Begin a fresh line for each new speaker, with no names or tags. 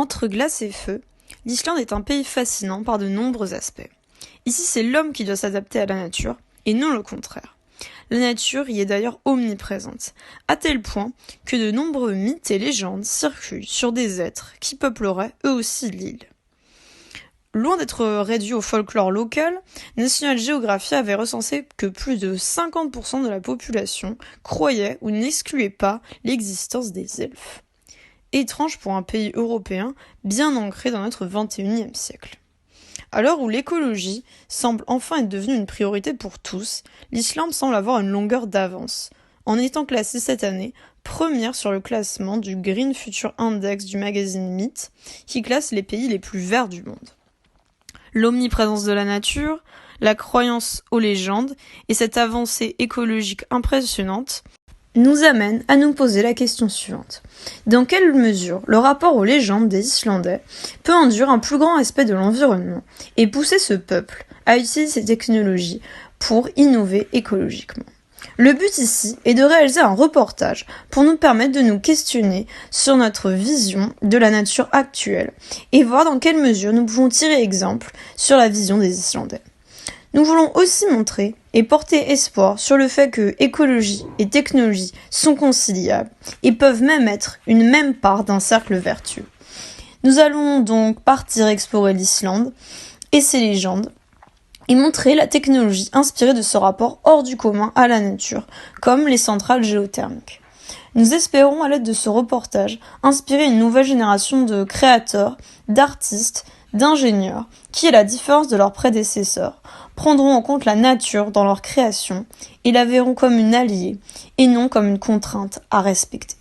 Entre glace et feu, l'Islande est un pays fascinant par de nombreux aspects. Ici, c'est l'homme qui doit s'adapter à la nature, et non le contraire. La nature y est d'ailleurs omniprésente, à tel point que de nombreux mythes et légendes circulent sur des êtres qui peupleraient eux aussi l'île. Loin d'être réduit au folklore local, National Geographic avait recensé que plus de 50% de la population croyait ou n'excluait pas l'existence des elfes. Étrange pour un pays européen bien ancré dans notre 21e siècle. À l'heure où l'écologie semble enfin être devenue une priorité pour tous, l'Islande semble avoir une longueur d'avance, en étant classée cette année première sur le classement du Green Future Index du magazine Myth, qui classe les pays les plus verts du monde. L'omniprésence de la nature, la croyance aux légendes et cette avancée écologique impressionnante nous amène à nous poser la question suivante. Dans quelle mesure le rapport aux légendes des Islandais peut induire un plus grand respect de l'environnement et pousser ce peuple à utiliser ces technologies pour innover écologiquement? Le but ici est de réaliser un reportage pour nous permettre de nous questionner sur notre vision de la nature actuelle et voir dans quelle mesure nous pouvons tirer exemple sur la vision des Islandais. Nous voulons aussi montrer et porter espoir sur le fait que écologie et technologie sont conciliables et peuvent même être une même part d'un cercle vertueux. Nous allons donc partir explorer l'Islande et ses légendes et montrer la technologie inspirée de ce rapport hors du commun à la nature, comme les centrales géothermiques. Nous espérons, à l'aide de ce reportage, inspirer une nouvelle génération de créateurs, d'artistes, d'ingénieurs, qui, à la différence de leurs prédécesseurs, prendront en compte la nature dans leur création et la verront comme une alliée et non comme une contrainte à respecter.